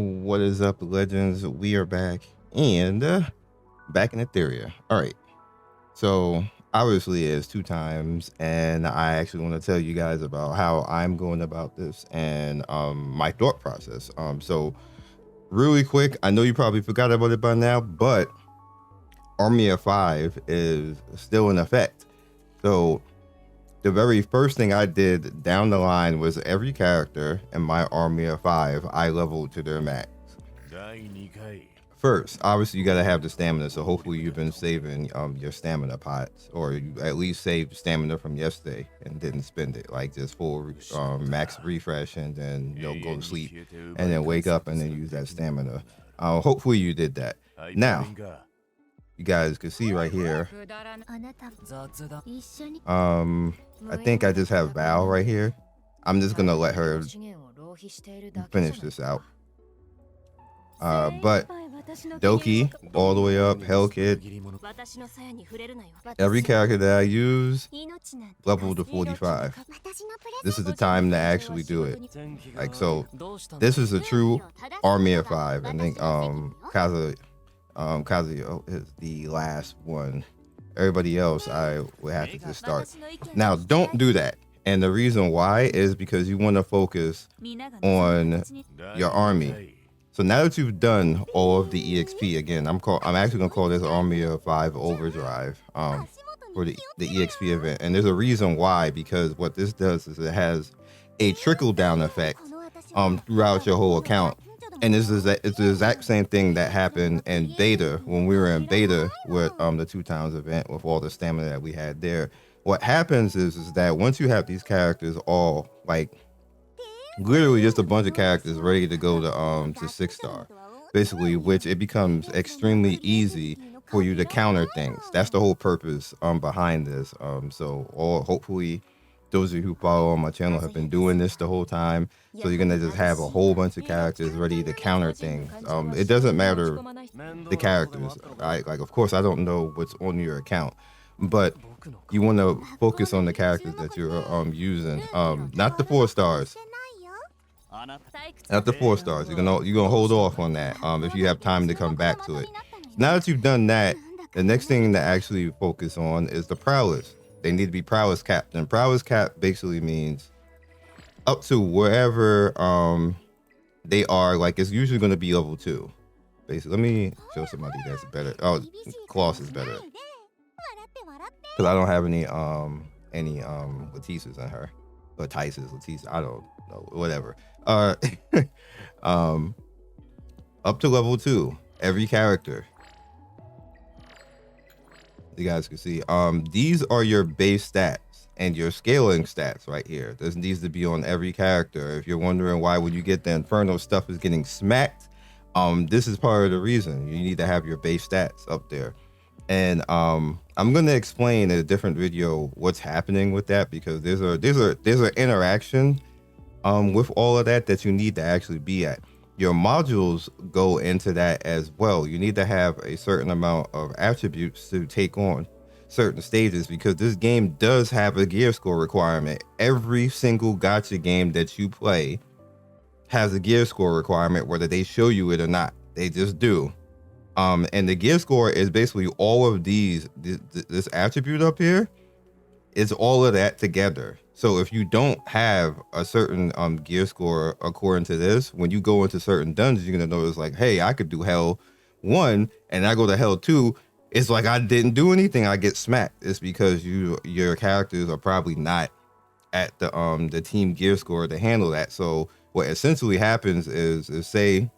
What is up, legends? We are back and back in Etheria. All right. So obviously it's 2 times, and I actually want to tell you guys about how I'm going about this and my thought process. So really quick, I know you probably forgot about it by now, but Army of 5 is still in effect. So the very first thing I did down the line was every character in my Army of 5 I leveled to their max. First, obviously you gotta have the stamina, so hopefully you've been saving your stamina pots, or you at least saved stamina from yesterday and didn't spend it, like just full max refresh and then go to sleep and then wake up and then use that stamina. Hopefully you did that. Now you guys can see right here, I think I just have Val right here. I'm just gonna let her finish this out. But Doki all the way up, Hellkit, every character that I use level to 45. This is the time to actually do it. Like, so this is a true Army of 5. I think Kazuyo is the last one. Everybody else I would have to just start. Now don't do that, and the reason why is because you want to focus on your army. So now that you've done all of the EXP, again, I'm actually gonna call this Army of 5 Overdrive for the EXP event, and there's a reason why, because what this does is it has a trickle down effect throughout your whole account. And it's the exact same thing that happened in beta, when we were in beta with the 2 times event with all the stamina that we had there. What happens is that once you have these characters all, like, literally just a bunch of characters ready to go to 6-star, basically, which it becomes extremely easy for you to counter things. That's the whole purpose behind this. Hopefully those of you who follow on my channel have been doing this the whole time. So you're gonna just have a whole bunch of characters ready to counter things. It doesn't matter the characters. Like, of course, I don't know what's on your account, but you want to focus on the characters that you're using. Not the 4 stars. Not the 4 stars. You're gonna hold off on that if you have time to come back to it. Now that you've done that, the next thing to actually focus on is the prowess. They need to be prowess capped, and prowess cap basically means up to wherever they are. Like, it's usually going to be level 2. Basically, let me show somebody that's better. Oh, Kloss is better, because I don't have any Latisas in her, or Tices, Latisa. I don't know, whatever. Up to level 2, every character. You guys can see these are your base stats and your scaling stats right here. This needs to be on every character. If you're wondering why when you get the Inferno stuff is getting smacked, this is part of the reason. You need to have your base stats up there. And I'm going to explain in a different video what's happening with that, because there's an interaction with all of that you need to actually be at. Your modules go into that as well. You need to have a certain amount of attributes to take on certain stages, because this game does have a gear score requirement. Every single gacha game that you play has a gear score requirement, whether they show you it or not. They just do. And the gear score is basically all of this attribute up here. It's all of that together. So if you don't have a certain gear score according to this, when you go into certain dungeons, you're gonna notice, like, hey, I could do Hell 1 and I go to Hell 2. It's like I didn't do anything. I get smacked. It's because your characters are probably not at the team gear score to handle that. So what essentially happens is say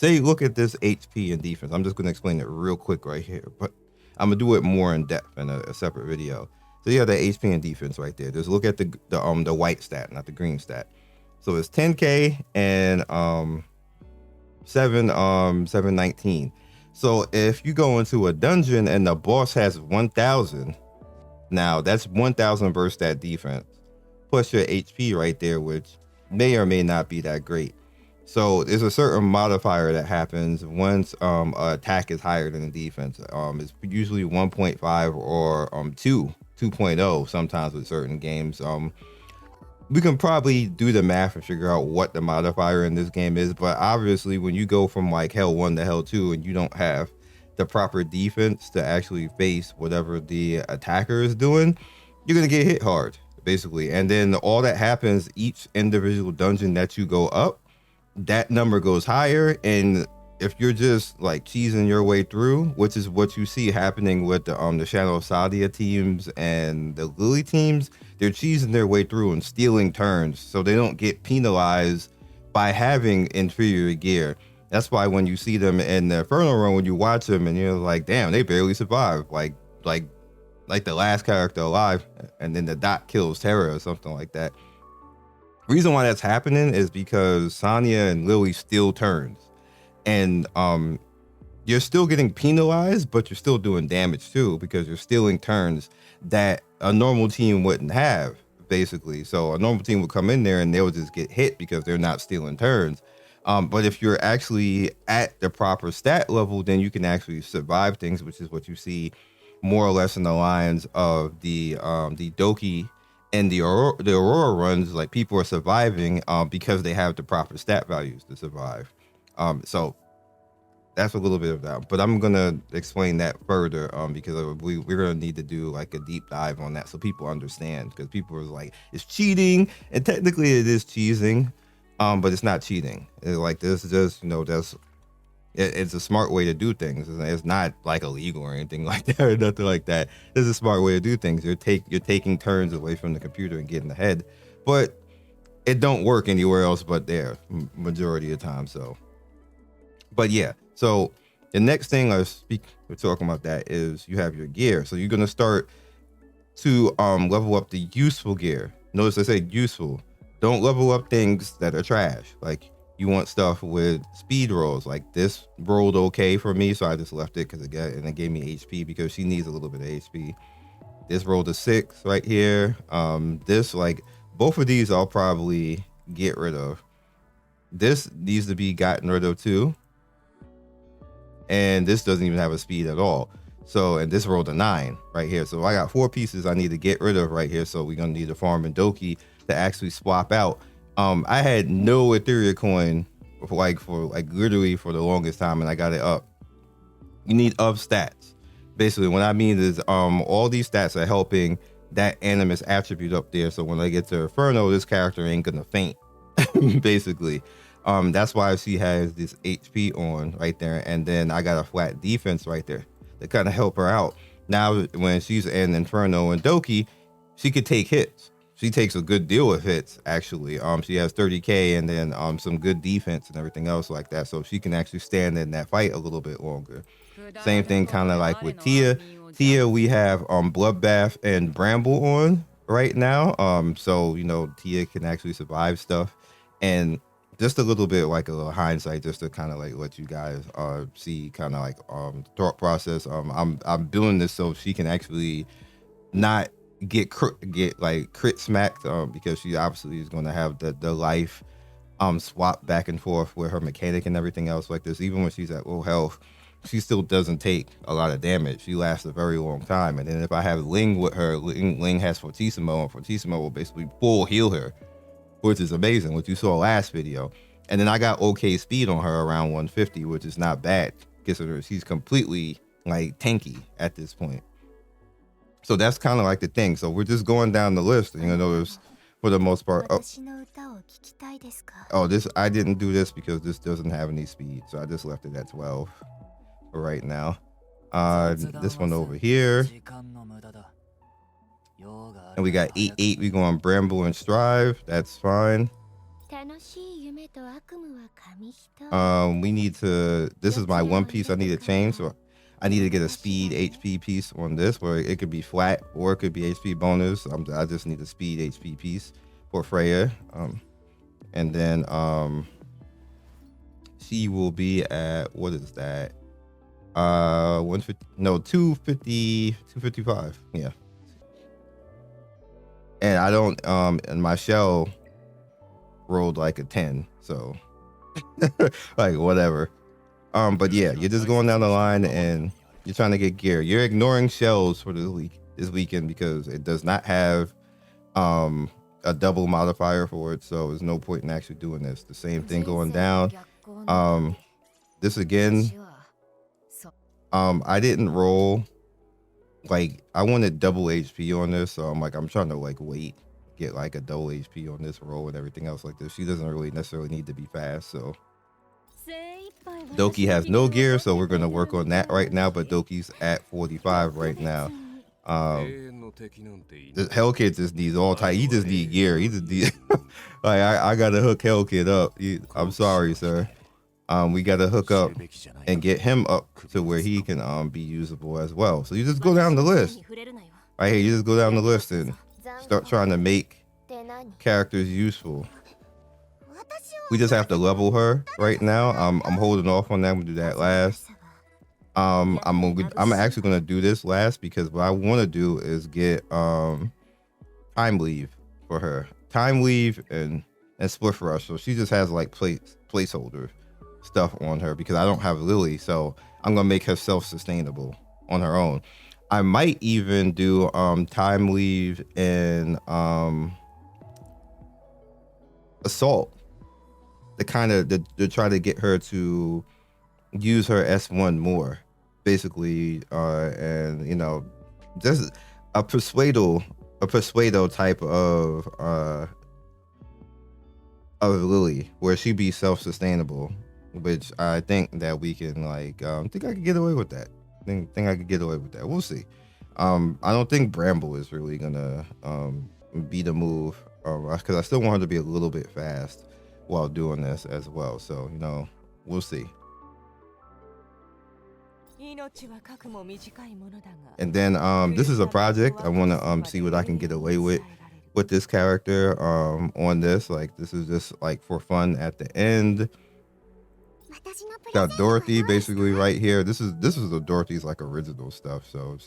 look at this HP and defense. I'm just gonna explain it real quick right here, but I'm gonna do it more in depth in a separate video. So you have the HP and defense right there. Just look at the white stat, not the green stat. So it's 10k and 719. So if you go into a dungeon and the boss has 1000, now that's 1000 versus that defense, plus your HP right there, which may or may not be that great. So there's a certain modifier that happens once an attack is higher than the defense. It's usually 1.5 or 2.0 sometimes with certain games. we can probably do the math and figure out what the modifier in this game is, but obviously when you go from like Hell 1 to Hell 2 and you don't have the proper defense to actually face whatever the attacker is doing, you're gonna get hit hard, basically. And then all that happens, each individual dungeon that you go up, that number goes higher. And if you're just like cheesing your way through, which is what you see happening with the Shadow of Sadia teams and the Lily teams, they're cheesing their way through and stealing turns so they don't get penalized by having inferior gear. That's why when you see them in the Inferno run, when you watch them and you're like, damn, they barely survive. Like the last character alive, and then the dot kills Terra or something like that. Reason why that's happening is because Sonya and Lily steal turns. And you're still getting penalized, but you're still doing damage too, because you're stealing turns that a normal team wouldn't have, basically. So a normal team would come in there and they'll just get hit because they're not stealing turns. But if you're actually at the proper stat level, then you can actually survive things, which is what you see more or less in the lines of the Doki and the Aurora runs. Like, people are surviving because they have the proper stat values to survive. So that's a little bit of that, but I'm gonna explain that further because we're gonna need to do like a deep dive on that so people understand, because people are like, it's cheating, and technically it is cheating, but it's not cheating. It's like, this is just, it's a smart way to do things. It's not like illegal or anything like that or nothing like that. It's a smart way to do things. You're taking turns away from the computer and getting ahead, but it don't work anywhere else but there majority of the time. So, but yeah. So the next thing we're talking about that is you have your gear. So you're gonna start to level up the useful gear. Notice I say useful. Don't level up things that are trash. Like, you want stuff with speed rolls. Like, this rolled okay for me, so I just left it because it gave me HP, because she needs a little bit of HP. This rolled a 6 right here. This, like, both of these I'll probably get rid of. This needs to be gotten rid of too. And this doesn't even have a speed at all. So, and this rolled a 9 right here. So I got 4 pieces I need to get rid of right here. So we're gonna need to farm in Doki to actually swap out. I had no Etheria coin for literally for the longest time, and I got it up. You need up stats. Basically, what I mean is all these stats are helping that Animus attribute up there. So when I get to Inferno, this character ain't gonna faint. Basically. That's why she has this HP on right there, and then I got a flat defense right there to kind of help her out. Now, when she's in Inferno and Doki, she could take hits. She takes a good deal of hits, actually. She has 30k and then some good defense and everything else like that, so she can actually stand in that fight a little bit longer. Same thing kind of like with Tia. Tia, we have Bloodbath and Bramble on right now. So Tia can actually survive stuff, and just a little bit like a little hindsight, just to kind of like let you guys see kind of like thought process. I'm doing this so she can actually not get crit smacked, because she obviously is going to have the life swap back and forth with her mechanic and everything else like this. Even when she's at low health, she still doesn't take a lot of damage. She lasts a very long time. And then if I have Ling with her, Ling has Fortissimo, and Fortissimo will basically full heal her, which is amazing, what you saw last video. And then I got okay speed on her around 150, which is not bad considering she's completely like tanky at this point. So that's kind of like the thing. So we're just going down the list, and notice for the most part. Oh, this, I didn't do this because this doesn't have any speed, so I just left it at 12 for right now. This one over here. And we got 8-8. We go on Bramble and Strive. That's fine. We need to. This is my one piece I need to change. So I need to get a speed HP piece on this, where it could be flat or it could be HP bonus. I just need a speed HP piece for Freya. And then she will be at, what is that? 150. No, 250. 255. Yeah. And I don't, and my shell rolled like a 10, so like whatever. But yeah, you're just going down the line and you're trying to get gear. You're ignoring shells for this weekend because it does not have a a double modifier for it, so there's no point in actually doing this. The same thing going down. This again, I didn't roll, like I wanted double HP on this, so I'm trying to like wait, get like a double HP on this roll and everything else like this. She doesn't really necessarily need to be fast, so Doki has no gear, so we're gonna work on that right now, but Doki's at 45 right now. This Hellkid just needs all type. He just need gear. He just need like I gotta hook Hellkid up. I'm sorry, sir. We gotta hook up and get him up to where he can be usable as well. So you just go down the list. Right here, you just go down the list and start trying to make characters useful. We just have to level her right now. I'm holding off on that. I'm gonna do that last. I'm actually gonna do this last because what I want to do is get time leave for her, time leave and split rush. So she just has like placeholder stuff on her because I don't have Lily, so I'm gonna make her self-sustainable on her own. I might even do time leave and assault to try to get her to use her S1 more, basically, and you know, just a persuado type of Lily where she be self-sustainable, which I think that we can like think I could get away with that. Think I could get away with that. We'll see. I don't think Bramble is really gonna be the move, because I still want her to be a little bit fast while doing this as well. So you know, we'll see. And then this is a project. I want to see what I can get away with this character on this. Like this is just like for fun at the end. Got Dorothy basically right here. This is the Dorothy's like original stuff. So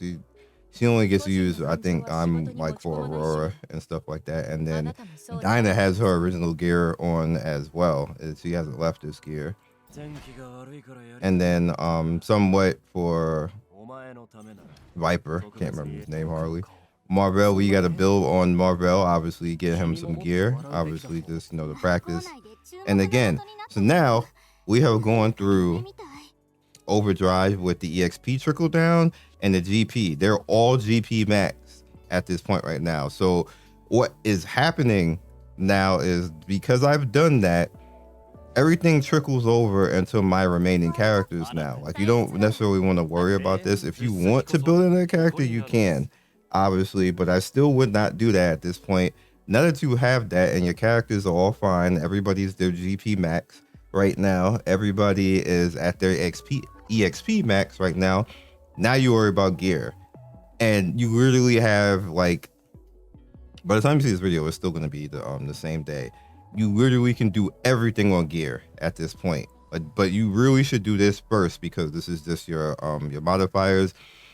she only gets to use, I think I'm like for Aurora and stuff like that. And then Dinah has her original gear on as well. She hasn't left this gear. And then somewhat for Viper, can't remember his name hardly. Marvel, we got to build on Marvel, obviously get him some gear, obviously just, you know, the practice. And again, so now we have gone through Overdrive with the EXP trickle down and the GP. They're all GP max at this point right now. So what is happening now is because I've done that, everything trickles over into my remaining characters now. Like you don't necessarily want to worry about this. If you want to build another character, you can, obviously, but I still would not do that at this point. Now that you have that and your characters are all fine, everybody's their GP max right now. Everybody is at their EXP max right now. Now you worry about gear. And you literally have like, by the time you see this video, it's still going to be the same day. You literally can do everything on gear at this point, but you really should do this first because this is just your modifiers.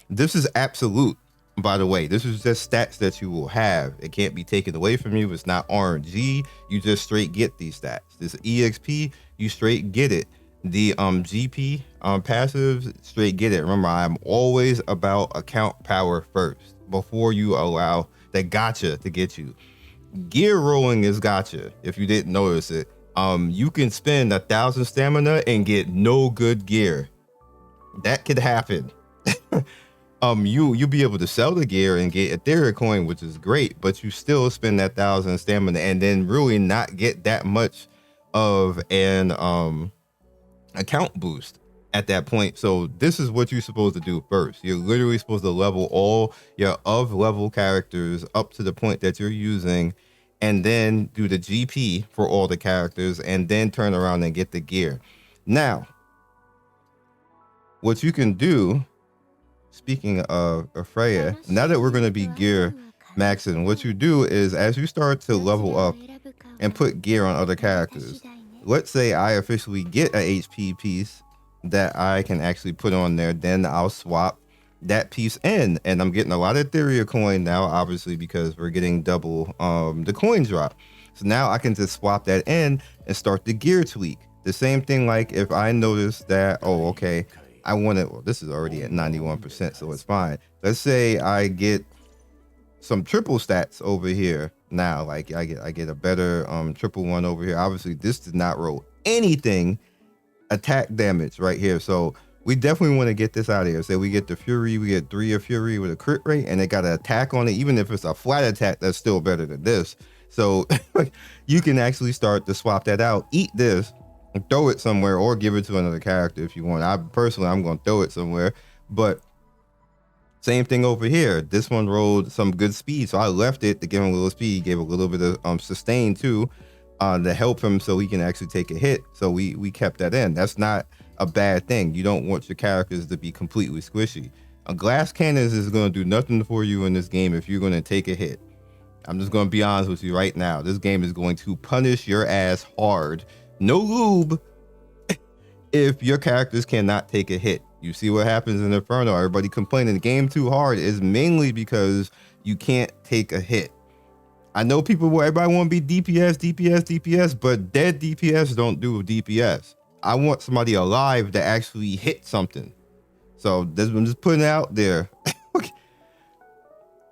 This is absolute, by the way. This is just stats that you will have. It can't be taken away from you. It's not RNG. You just straight get these stats. This EXP, you straight get it. The GP passives, straight get it. Remember, I'm always about account power first before you allow the gotcha to get you. Gear rolling is gotcha. If you didn't notice it, you can spend 1,000 stamina and get no good gear. That could happen. You'll be able to sell the gear and get Etheria coin, which is great, but you still spend that 1,000 stamina and then really not get that much of an account boost at that point. So this is what you're supposed to do first. You're literally supposed to level all your of level characters up to the point that you're using, and then do the GP for all the characters, and then turn around and get the gear. Now, what you can do, speaking of Freya, now that we're going to be gear maxing, what you do is as you start to level up and put gear on other characters, let's say I officially get a HP piece that I can actually put on there, then I'll swap that piece in, and I'm getting a lot of Etheria coin now, obviously, because we're getting double the coin drop. So now I can just swap that in and start the gear tweak. The same thing, like if I notice that, oh, okay, I want it, well, this is already at 91%, so it's fine. Let's say I get some triple stats over here now. Like I get a better triple one over here. Obviously, this did not roll anything attack damage right here. So we definitely want to get this out of here. Say we get the Fury, we get 3 of Fury with a crit rate, and it got an attack on it. Even if it's a flat attack, that's still better than this. So you can actually start to swap that out, eat this, and throw it somewhere, or give it to another character if you want. I'm going to throw it somewhere. But same thing over here. This one rolled some good speed, so I left it to give him a little speed. Gave a little bit of sustain too, to help him so he can actually take a hit. So we kept that in. That's not a bad thing. You don't want your characters to be completely squishy. A glass cannons is going to do nothing for you in this game if you're going to take a hit. I'm just going to be honest with you right now. This game is going to punish your ass hard. No lube if your characters cannot take a hit. You see what happens in Inferno. Everybody complaining the game too hard is mainly because you can't take a hit. I know everybody want to be DPS, but dead DPS don't do DPS. I want somebody alive to actually hit something. So I'm just putting it out there.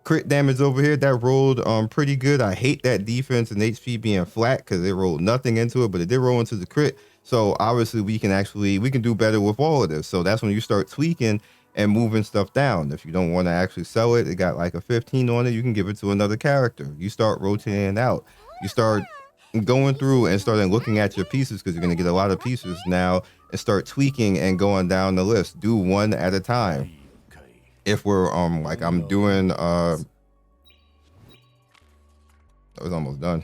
Crit damage over here, that rolled pretty good. I hate that defense and HP being flat because it rolled nothing into it, but it did roll into the crit. So obviously we can do better with all of this. So that's when you start tweaking and moving stuff down. If you don't want to actually sell it, it got like a 15 on it, you can give it to another character. You start rotating out. You start going through and starting looking at your pieces because you're going to get a lot of pieces now, and start tweaking and going down the list. Do one at a time. If we're like I'm doing that was almost done.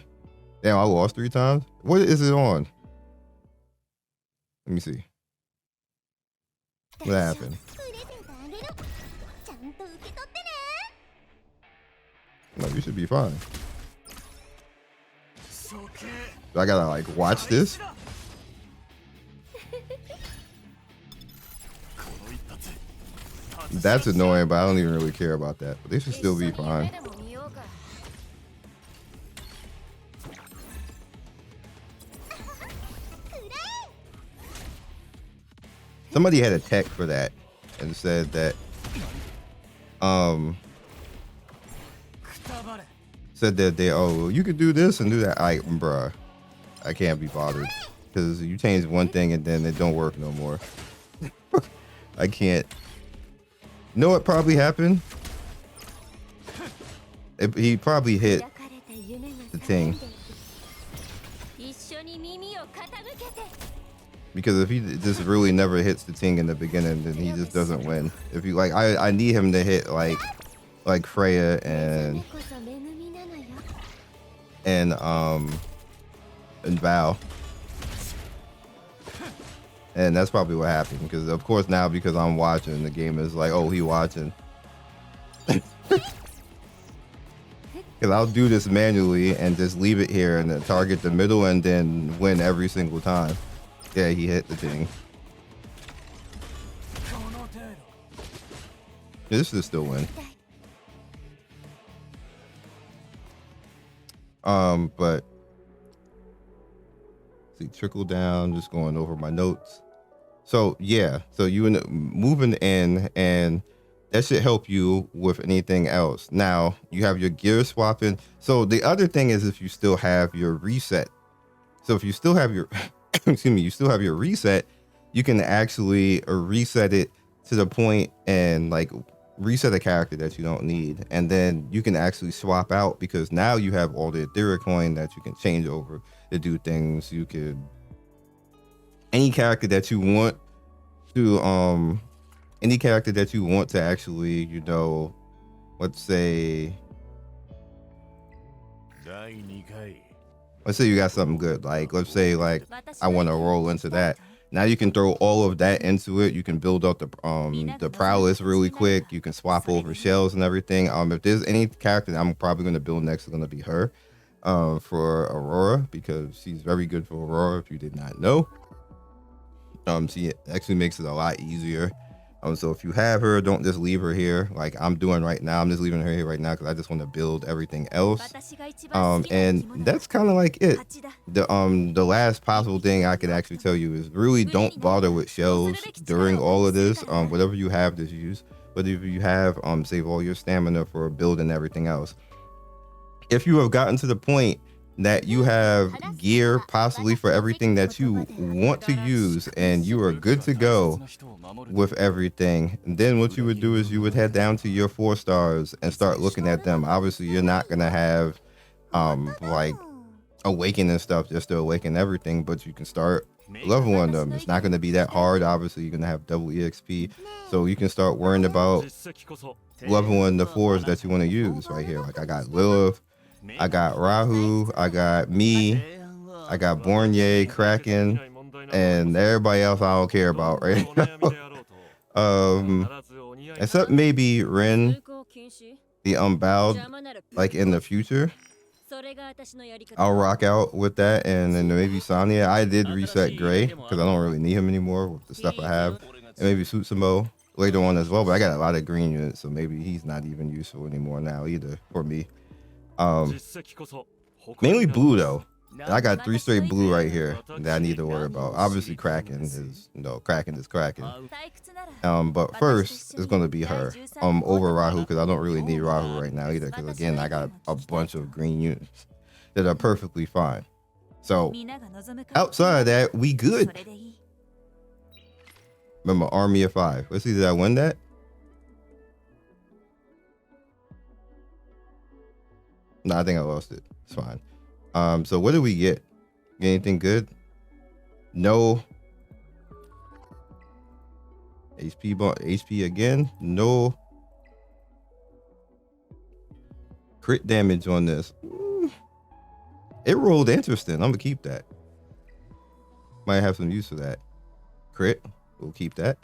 Damn, I lost 3 times. What is it on? Let me see. What happened? No, you should be fine. I gotta like watch this. That's annoying, but I don't even really care about that. But they should still be fine. Somebody had a tech for that and said that you could do this and do that. Bruh, I can't be bothered because you change one thing and then it don't work no more. I can't. You know what probably happened? He probably hit the thing. Because if he just really never hits the ting in the beginning, then he just doesn't win. If you like, I need him to hit like Freya and Val, and that's probably what happened. Because of course now, because I'm watching, the game is like, oh, he watching. Because I'll do this manually and just leave it here and then target the middle and then win every single time. Yeah, he hit the thing. This is still win. But see, trickle down, just going over my notes. So yeah, so you end up moving in, and that should help you with anything else. Now you have your gear swapping. So the other thing is if you still have your reset. So if you still have your excuse me, you still have your reset, you can actually reset it to the point and like reset a character that you don't need, and then you can actually swap out because now you have all the Etheria coin that you can change over to do things. You could any character that you want to actually, you know, let's say you got something good, like let's say like I want to roll into that. Now you can throw all of that into it. You can build up the prowess really quick. You can swap over shells and everything. If there's any character that I'm probably going to build next, is going to be her for Aurora, because she's very good for Aurora, if you did not know. She actually makes it a lot easier. So if you have her, don't just leave her here like I'm doing right now. I'm just leaving her here right now because I just want to build everything else. And that's kind of like it. The last possible thing I could actually tell you is really don't bother with shells during all of this. Whatever you have, just use. But if you have, save all your stamina for building everything else. if you have gotten to the point that you have gear possibly for everything that you want to use and you are good to go with everything, then what you would do is you would head down to your 4 stars and start looking at them. Obviously you're not gonna have like awaken and stuff just to awaken everything, but you can start leveling them. It's not going to be that hard. Obviously you're going to have double exp, so you can start worrying about leveling the 4s that you want to use right here. Like I got Lilith, I got Rahu, I got me, I got Bornye, Kraken, and everybody else I don't care about right now. Except maybe Ren, the Unbowed, like in the future. I'll rock out with that, and then maybe Sonya. I did reset Gray because I don't really need him anymore with the stuff I have, and maybe Sutsamo later on as well. But I got a lot of green units, so maybe he's not even useful anymore now either for me. Mainly blue though. And I got 3 straight blue right here that I need to worry about. Obviously Kraken is Kraken is Kraken. But first it's gonna be her over Rahu, because I don't really need Rahu right now either, because again I got a bunch of green units that are perfectly fine. So outside of that, we good. Remember, army of 5. Let's see, did I win that? No, I think I lost it. It's fine. So what did we get? Anything good? No. HP again? No. Crit damage on this. It rolled interesting. I'm gonna keep that. Might have some use for that. Crit. We'll keep that.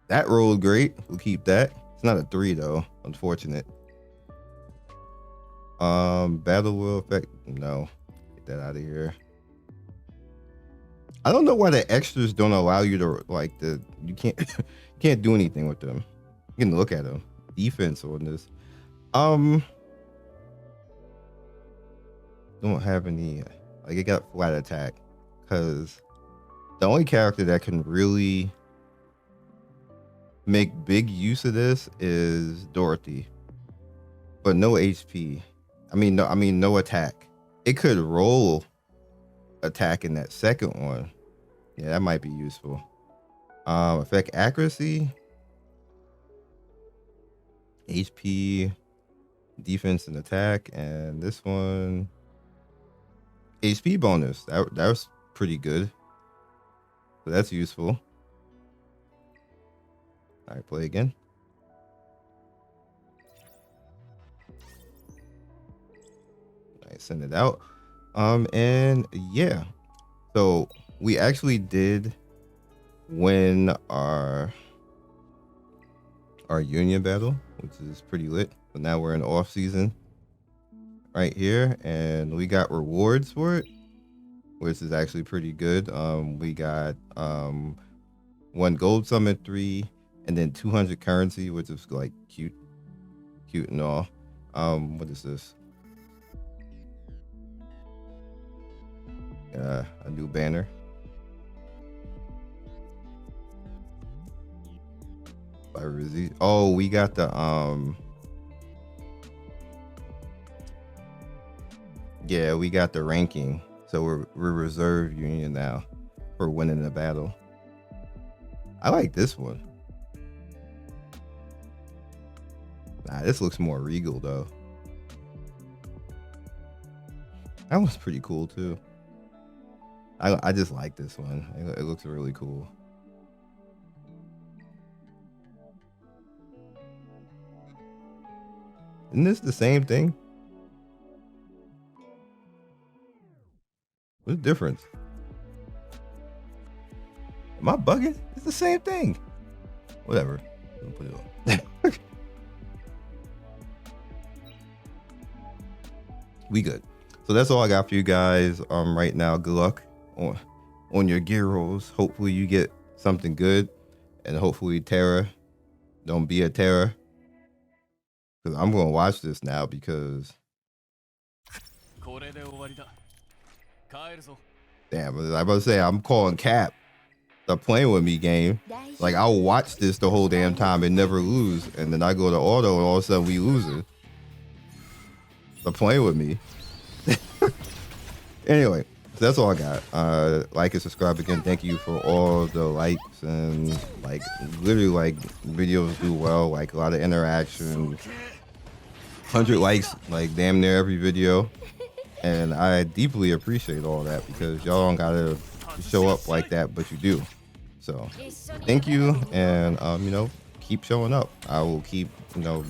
That rolled great. We'll keep that. It's not a 3 though. Unfortunate. Battle will effect. No. Get that out of here. I don't know why the extras don't allow you to you can't do anything with them. You can look at them. Defense on this. Don't have any, like, it got flat attack, because the only character that can really make big use of this is Dorothy, but no HP. No attack. It could roll attack in that second one. Yeah, that might be useful. Effect accuracy, HP, defense and attack, and this one HP bonus. That was pretty good. So that's useful. All right, play again. All right, send it out. And yeah, so we actually did win our union battle, which is pretty lit. But now we're in off season right here, and we got rewards for it, which is actually pretty good. We got 1 gold summon 3, and then 200 currency, which is like cute and all. What is this? A new banner. Oh, we got the yeah, we got the ranking, so we're reserve union now for winning the battle. I like this one. Nah, this looks more regal though. That one's pretty cool too. I just like this one. It looks really cool. Isn't this the same thing? What's the difference? Am I bugging? It's the same thing. Whatever. I'll put it on. We good. So that's all I got for you guys right now. Good luck on your gear rolls. Hopefully you get something good, and hopefully Terra don't be a Terra. Because I'm going to watch this now, because damn, I was about to say, I'm calling cap. Stop playing with me, game. Like, I'll watch this the whole damn time and never lose, and then I go to auto and all of a sudden we losing. Stop playing with me. Anyway, so that's all I got. Like and subscribe again. Thank you for all the likes and like literally like videos do well, like a lot of interaction. 100 likes like damn near every video. And I deeply appreciate all that because y'all don't gotta show up like that, but you do. So thank you, and you know, keep showing up. I will keep, you know,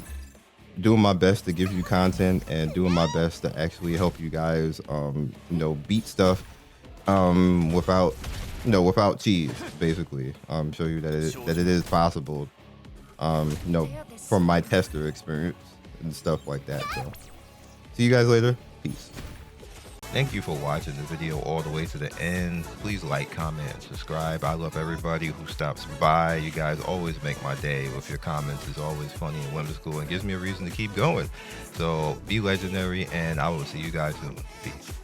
doing my best to give you content and doing my best to actually help you guys you know, beat stuff without, you know, without cheese, basically. Show you that it is possible, you know, from my tester experience and stuff like that. So see you guys later. Peace. Thank you for watching the video all the way to the end. Please like, comment, and subscribe. I love everybody who stops by. You guys always make my day with your comments. It's always funny and whimsical and gives me a reason to keep going. So be legendary, and I will see you guys soon. Peace.